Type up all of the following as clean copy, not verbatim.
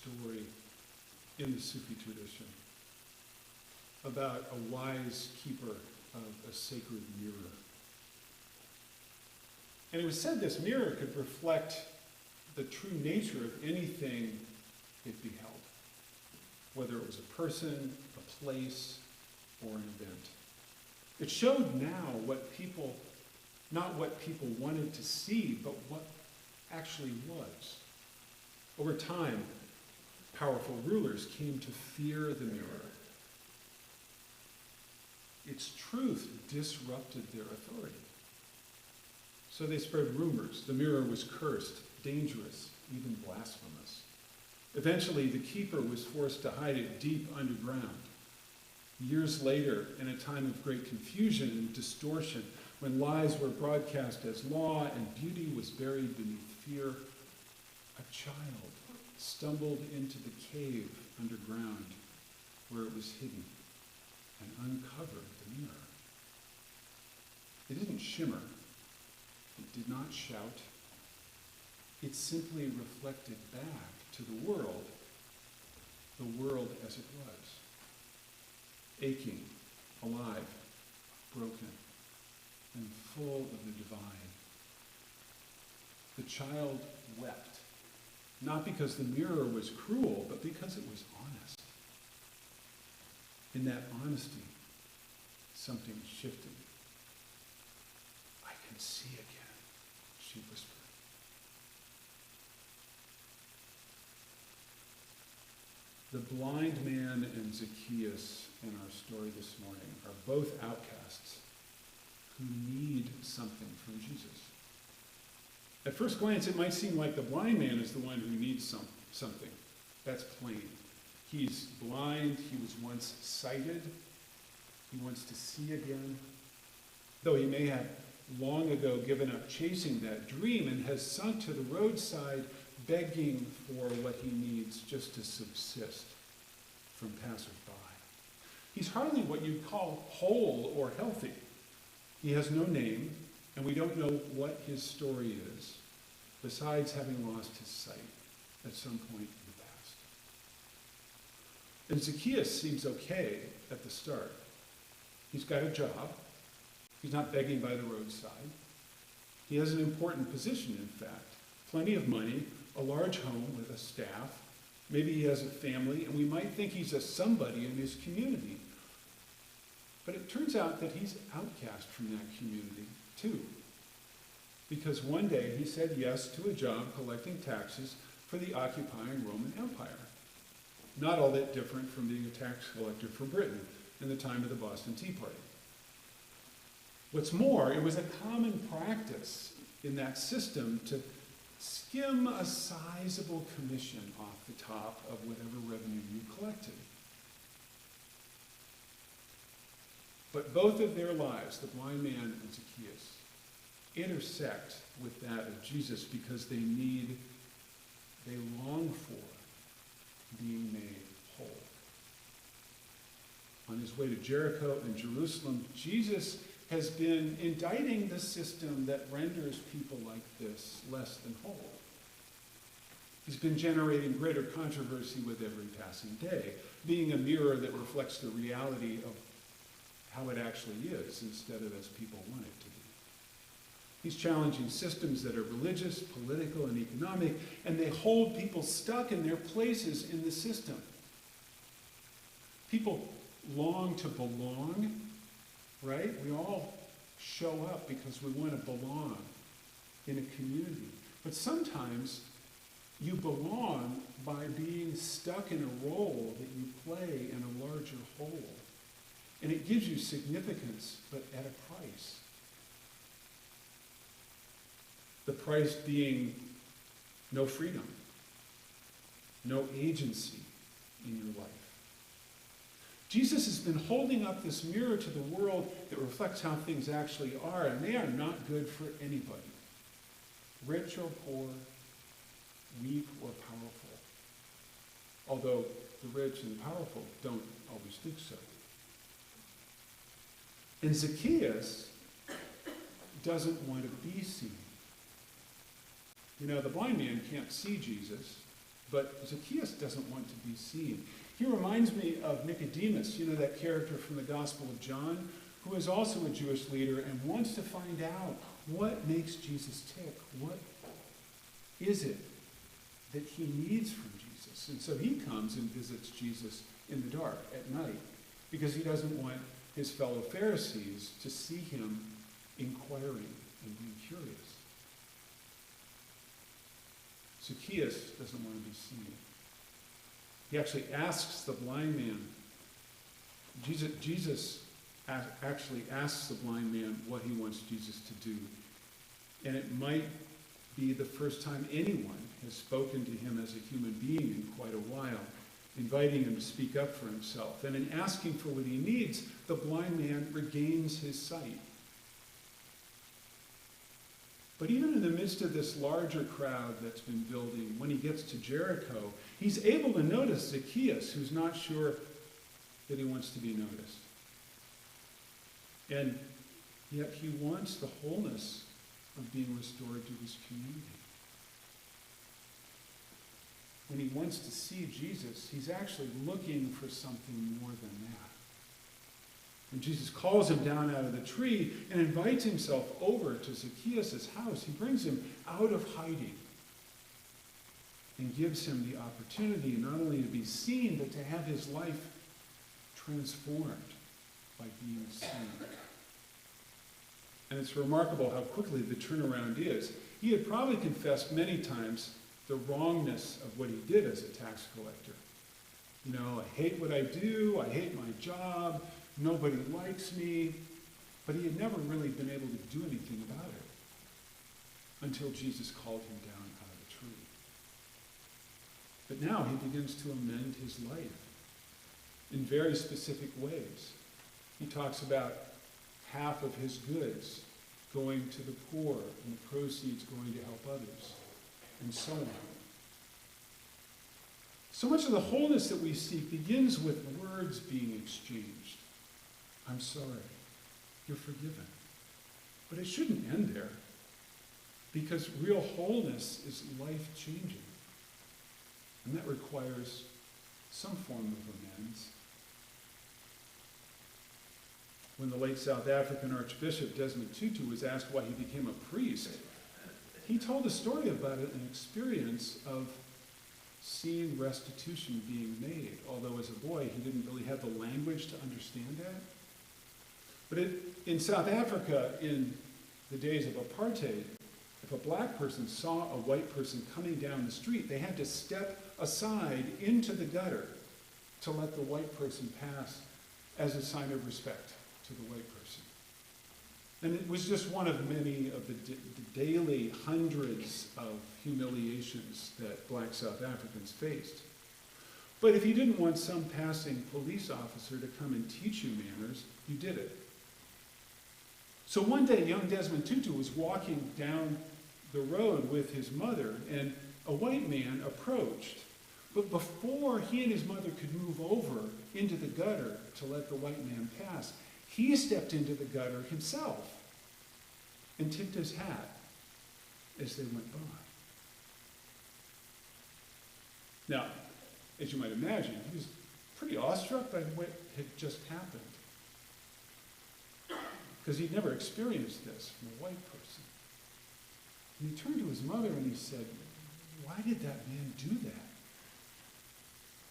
story in the Sufi tradition about a wise keeper of a sacred mirror. And it was said this mirror could reflect the true nature of anything it beheld, whether it was a person, a place, or an event. It showed now not what people wanted to see, but what actually was. Over time, powerful rulers came to fear the mirror. Its truth disrupted their authority. So they spread rumors. The mirror was cursed, dangerous, even blasphemous. Eventually, the keeper was forced to hide it deep underground. Years later, in a time of great confusion and distortion, when lies were broadcast as law and beauty was buried beneath fear, a child stumbled into the cave underground where it was hidden and uncovered the mirror. It didn't shimmer. It did not shout. It simply reflected back to the world as it was. Aching, alive, broken, and full of the divine. The child wept, not because the mirror was cruel, but because it was honest. In that honesty, something shifted. I can see again, she whispered. The blind man and Zacchaeus in our story this morning are both outcasts who need something from Jesus. At first glance, it might seem like the blind man is the one who needs something. That's plain. He's blind. He was once sighted. He wants to see again. Though he may have long ago given up chasing that dream and has sunk to the roadside begging for what he needs just to subsist from passersby. He's hardly what you'd call whole or healthy. He has no name, and we don't know what his story is, besides having lost his sight at some point in the past. And Zacchaeus seems okay at the start. He's got a job. He's not begging by the roadside. He has an important position, in fact. Plenty of money, a large home with a staff. Maybe he has a family, and we might think he's a somebody in his community. But it turns out that he's outcast from that community, too. Because one day he said yes to a job collecting taxes for the occupying Roman Empire. Not all that different from being a tax collector for Britain in the time of the Boston Tea Party. What's more, it was a common practice in that system to skim a sizable commission off the top of whatever revenue you collected. But both of their lives, the blind man and Zacchaeus, intersect with that of Jesus because they long for being made whole. On his way to Jericho and Jerusalem, Jesus has been indicting the system that renders people like this less than whole. He's been generating greater controversy with every passing day, being a mirror that reflects the reality of how it actually is instead of as people want it to be. He's challenging systems that are religious, political, and economic, and they hold people stuck in their places in the system. People long to belong, right? We all show up because we want to belong in a community. But sometimes you belong by being stuck in a role that you play in a larger whole. And it gives you significance, but at a price. The price being no freedom, no agency in your life. Jesus has been holding up this mirror to the world that reflects how things actually are, and they are not good for anybody. Rich or poor, weak or powerful. Although the rich and the powerful don't always think so. And Zacchaeus doesn't want to be seen. You know, the blind man can't see Jesus. But Zacchaeus doesn't want to be seen. He reminds me of Nicodemus, that character from the Gospel of John, who is also a Jewish leader and wants to find out what makes Jesus tick. What is it that he needs from Jesus? And so he comes and visits Jesus in the dark at night because he doesn't want his fellow Pharisees to see him inquiring and being curious. Zacchaeus doesn't want to be seen. He actually asks the blind man. Jesus actually asks the blind man what he wants Jesus to do. And it might be the first time anyone has spoken to him as a human being in quite a while, inviting him to speak up for himself. And in asking for what he needs, the blind man regains his sight. But even in the midst of this larger crowd that's been building, when he gets to Jericho, he's able to notice Zacchaeus, who's not sure that he wants to be noticed. And yet he wants the wholeness of being restored to his community. When he wants to see Jesus, he's actually looking for something more than that. When Jesus calls him down out of the tree and invites himself over to Zacchaeus' house, he brings him out of hiding and gives him the opportunity not only to be seen, but to have his life transformed by being seen. And it's remarkable how quickly the turnaround is. He had probably confessed many times the wrongness of what he did as a tax collector. I hate what I do, I hate my job, nobody likes me. But he had never really been able to do anything about it until Jesus called him down out of the tree. But now he begins to amend his life in very specific ways. He talks about half of his goods going to the poor and the proceeds going to help others, and so on. So much of the wholeness that we seek begins with words being exchanged. I'm sorry. You're forgiven. But it shouldn't end there, because real wholeness is life-changing. And that requires some form of amends. When the late South African Archbishop Desmond Tutu was asked why he became a priest, he told a story about an experience of seeing restitution being made, although as a boy he didn't really have the language to understand that. But in South Africa, in the days of apartheid, if a black person saw a white person coming down the street, they had to step aside into the gutter to let the white person pass as a sign of respect to the white person. And it was just one of many of the daily hundreds of humiliations that black South Africans faced. But if you didn't want some passing police officer to come and teach you manners, you did it. So one day, young Desmond Tutu was walking down the road with his mother, and a white man approached. But before he and his mother could move over into the gutter to let the white man pass, he stepped into the gutter himself and tipped his hat as they went by. Now, as you might imagine, he was pretty awestruck by what had just happened, because he'd never experienced this from a white person. And he turned to his mother and he said, "Why did that man do that?"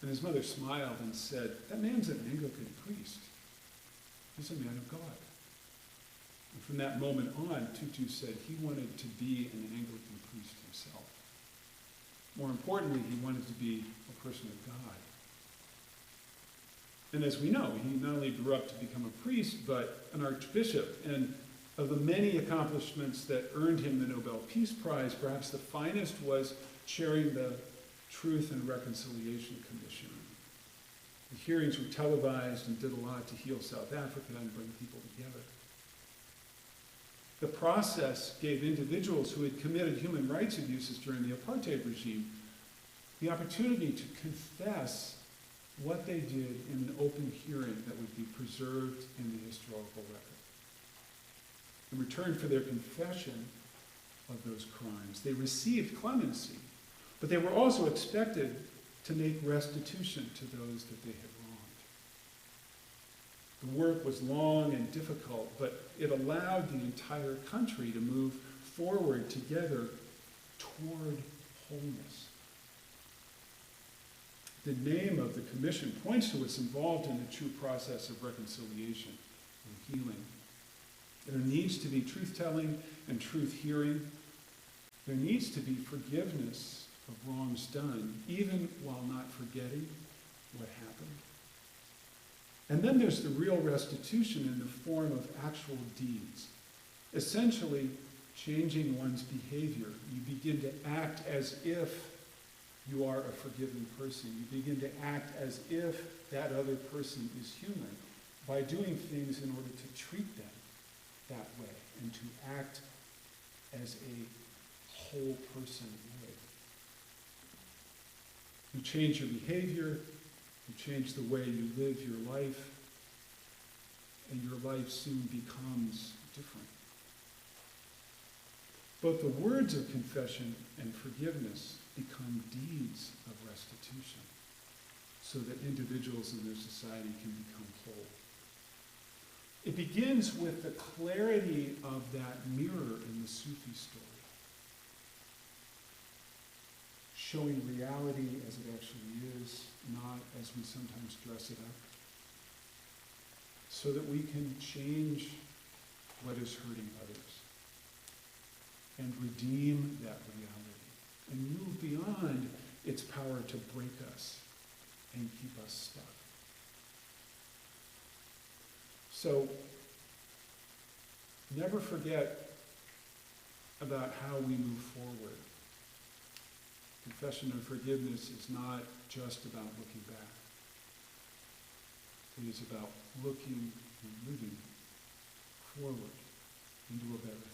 And his mother smiled and said, "That man's an Anglican priest. He's a man of God." And from that moment on, Tutu said he wanted to be an Anglican priest himself. More importantly, he wanted to be a person of God. And as we know, he not only grew up to become a priest, but an archbishop. And of the many accomplishments that earned him the Nobel Peace Prize, perhaps the finest was chairing the Truth and Reconciliation Commission. The hearings were televised and did a lot to heal South Africa and bring people together. The process gave individuals who had committed human rights abuses during the apartheid regime the opportunity to confess what they did in an open hearing that would be preserved in the historical record. In return for their confession of those crimes, they received clemency. But they were also expected to make restitution to those that they had wronged. The work was long and difficult, but it allowed the entire country to move forward together toward wholeness. The name of the commission points to what's involved in the true process of reconciliation and healing. There needs to be truth-telling and truth-hearing. There needs to be forgiveness of wrongs done, even while not forgetting what happened. And then there's the real restitution in the form of actual deeds, essentially changing one's behavior. You begin to act as if you are a forgiven person. You begin to act as if that other person is human by doing things in order to treat them that way and to act as a whole person way. You change your behavior, you change the way you live your life, and your life soon becomes different. Both the words of confession and forgiveness become deeds of restitution so that individuals in their society can become whole. It begins with the clarity of that mirror in the Sufi story, showing reality as it actually is, not as we sometimes dress it up, so that we can change what is hurting others and redeem that reality and move beyond its power to break us and keep us stuck. So, never forget about how we move forward. Confession and forgiveness is not just about looking back. It is about looking and living forward into a better